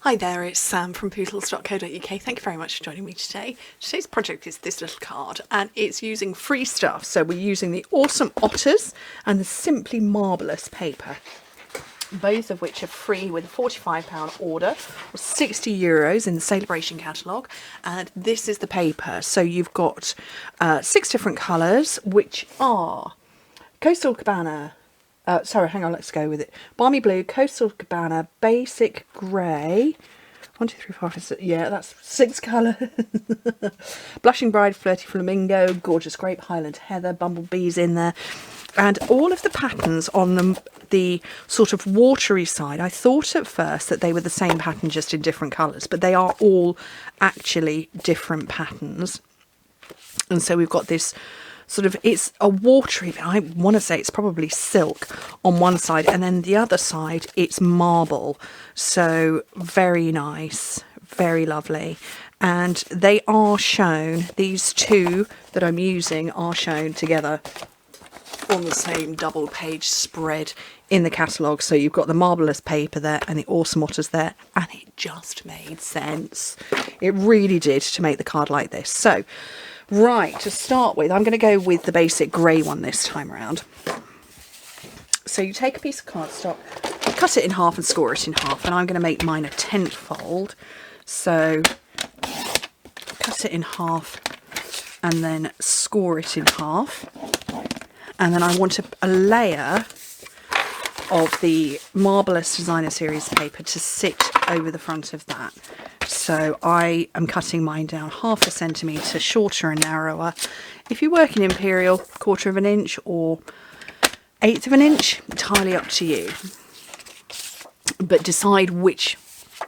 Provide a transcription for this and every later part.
Hi there, it's Sam from Pootles.co.uk. Thank you very much for joining me today. Today's project is this little card and it's using free stuff. So we're using the awesome Otters and the Simply Marvellous paper, both of which are free with a £45 order or €60 in the Celebration catalogue. And this is the paper. So you've got 6 different colours, which are Coastal Cabana. Sorry, hang on, let's go with it. Balmy Blue, Coastal Cabana, Basic Grey. 1, 2, 3, 4, 5, 6. Yeah, that's 6 colours. Blushing Bride, Flirty Flamingo, Gorgeous Grape, Highland Heather, Bumblebees in there. And all of the patterns on the sort of watery side, I thought at first that they were the same pattern, just in different colours. But they are all actually different patterns. And so we've got this sort of, it's a watery, I want to say it's probably silk on one side, and then the other side it's marble. So very nice, very lovely. And they are shown, these two that I'm using are shown together on the same double page spread in the catalogue. So you've got the marvellous paper there and the awesome Otters there, and it just made sense. It really did, to make the card like this. So right, to start with, I'm going to go with the basic grey one this time around. So you take a piece of cardstock, cut it in half and score it in half, and I'm going to make mine a tent fold. So cut it in half and then score it in half. And then I want a layer of the Marvellous Designer Series paper to sit over the front of that. So I am cutting mine down 1/2 centimetre shorter and narrower. If you work in Imperial, 1/4 inch or 1/8 inch, entirely up to you. But decide which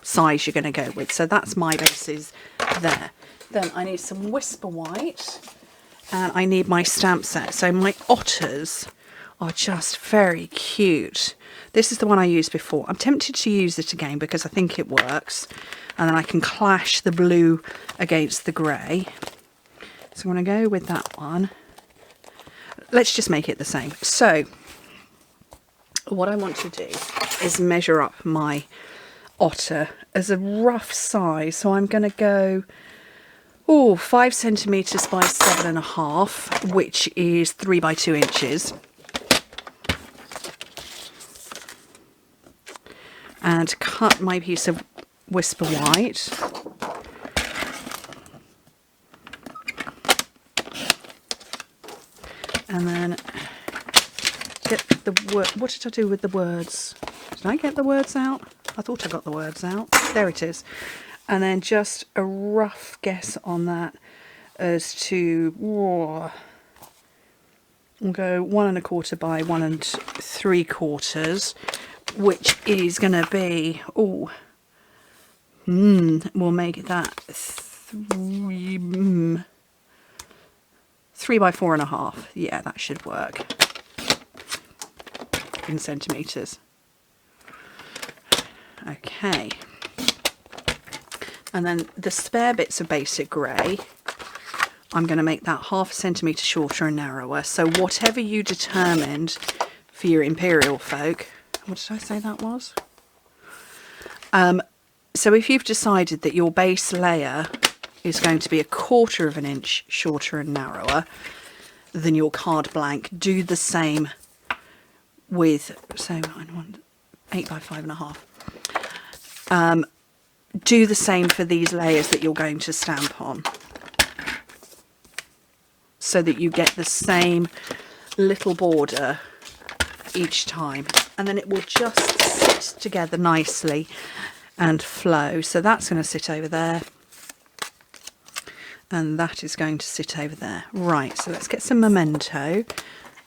size you're going to go with. So that's my bases there. Then I need some Whisper White and I need my stamp set. So my Otters are just very cute. This is the one I used before. I'm tempted to use it again because I think it works. And then I can clash the blue against the grey. So I'm going to go with that one. Let's just make it the same. So what I want to do is measure up my Otter as a rough size. So I'm going to go 5 centimetres by 7.5, which is 3 by 2 inches. And cut my piece of Whisper White. And then get the word. What did I do with the words? Did I get the words out? I thought I got the words out. There it is. And then just a rough guess on that as to, we'll go 1 1/4 by 1 3/4, which is going to be, we'll make that 3 by 4.5. Yeah, that should work in centimetres. Okay. And then the spare bits of basic grey, I'm going to make that 1/2 centimetre shorter and narrower. So whatever you determined for your Imperial folk, what did I say that was? So if you've decided that your base layer is going to be 1/4 inch shorter and narrower than your card blank, do the same with, so I want 8 by 5.5. Do the same for these layers that you're going to stamp on, so that you get the same little border each time, and then it will just sit together nicely and flow. So that's going to sit over there, and that is going to sit over there. Right, so let's get some memento.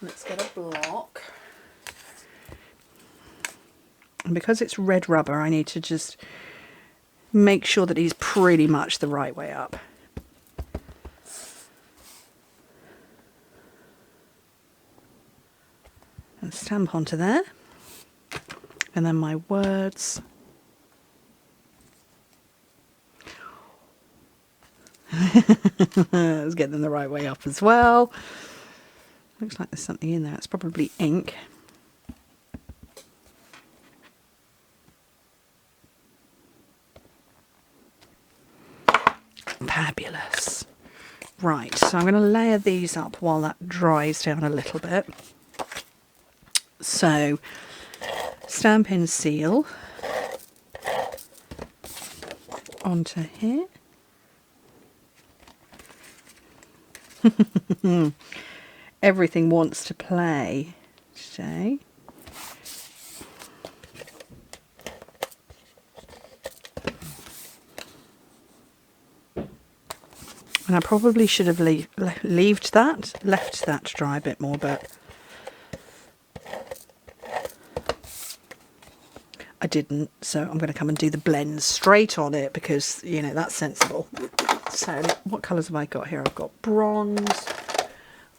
Let's get a block. And because it's red rubber, I need to just make sure that he's pretty much the right way up. And stamp onto there. And then my words. Let's get them the right way up as well. Looks like there's something in there. It's probably ink. Fabulous. Right, so I'm going to layer these up while that dries down a little bit. So, stamp in seal onto here. Everything wants to play today. And I probably should have left that to dry a bit more, but I didn't. So I'm going to come and do the blends straight on it because, you know, that's sensible. So what colours have I got here? I've got bronze.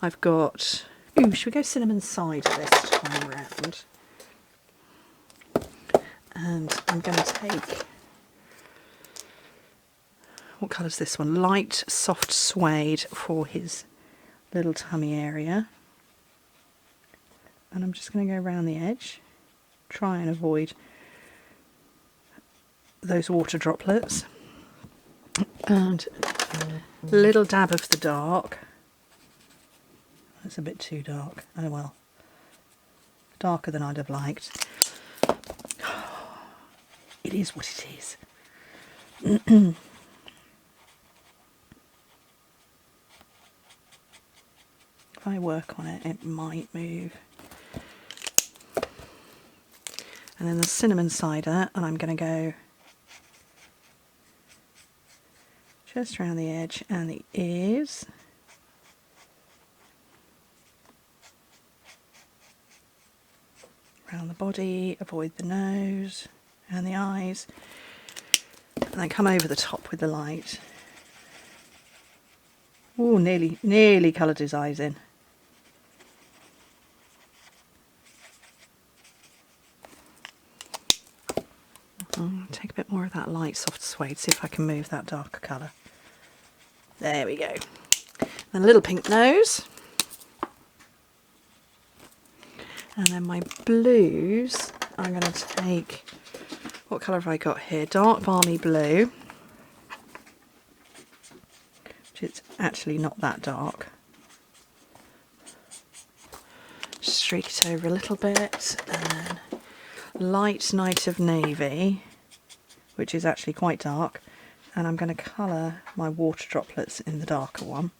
I've got... Ooh, should we go cinnamon cider this time round? And I'm going to take... What colour's this one? Light, soft suede for his little tummy area. And I'm just going to go around the edge. Try and avoid those water droplets. And a little dab of the dark. That's a bit too dark. Oh well. Darker than I'd have liked. It is what it is. If I work on it, it might move. And then the cinnamon cider, and I'm going to go just around the edge and the ears. Around the body, avoid the nose and the eyes. And then come over the top with the light. Oh, nearly coloured his eyes in. Take a bit more of that light soft suede, see if I can move that darker colour. There we go. And a little pink nose. And then my blues, I'm going to take, what colour have I got here? Dark balmy blue. Which is actually not that dark. Streak it over a little bit. And then light night of navy, which is actually quite dark, and I'm going to colour my water droplets in the darker one.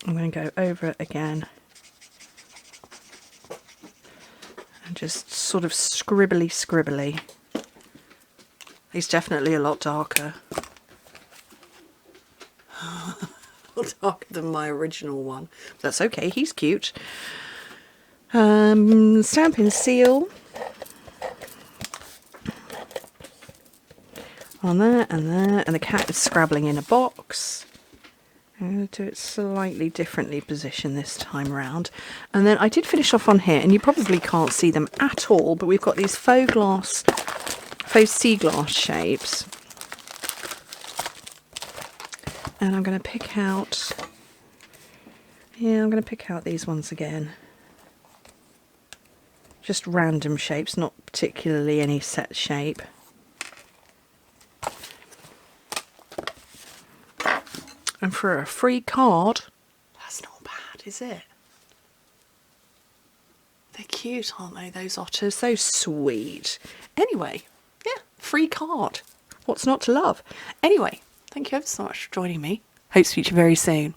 I'm going to go over it again and just sort of scribbly. He's definitely a lot darker. Darker than my original one. That's okay, he's cute. Stamp in seal on there and there, and the cat is scrabbling in a box. I'm going to do it slightly differently positioned this time around. And then I did finish off on here, and you probably can't see them at all, but we've got these faux sea glass shapes. And I'm going to pick out, I'm going to pick out these ones again. Just random shapes, not particularly any set shape. And for a free card, that's not bad, is it? They're cute, aren't they, those otters? So sweet. Anyway, yeah, free card. What's not to love? Anyway. Thank you ever so much for joining me. Hope to speak to you very soon.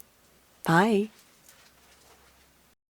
Bye.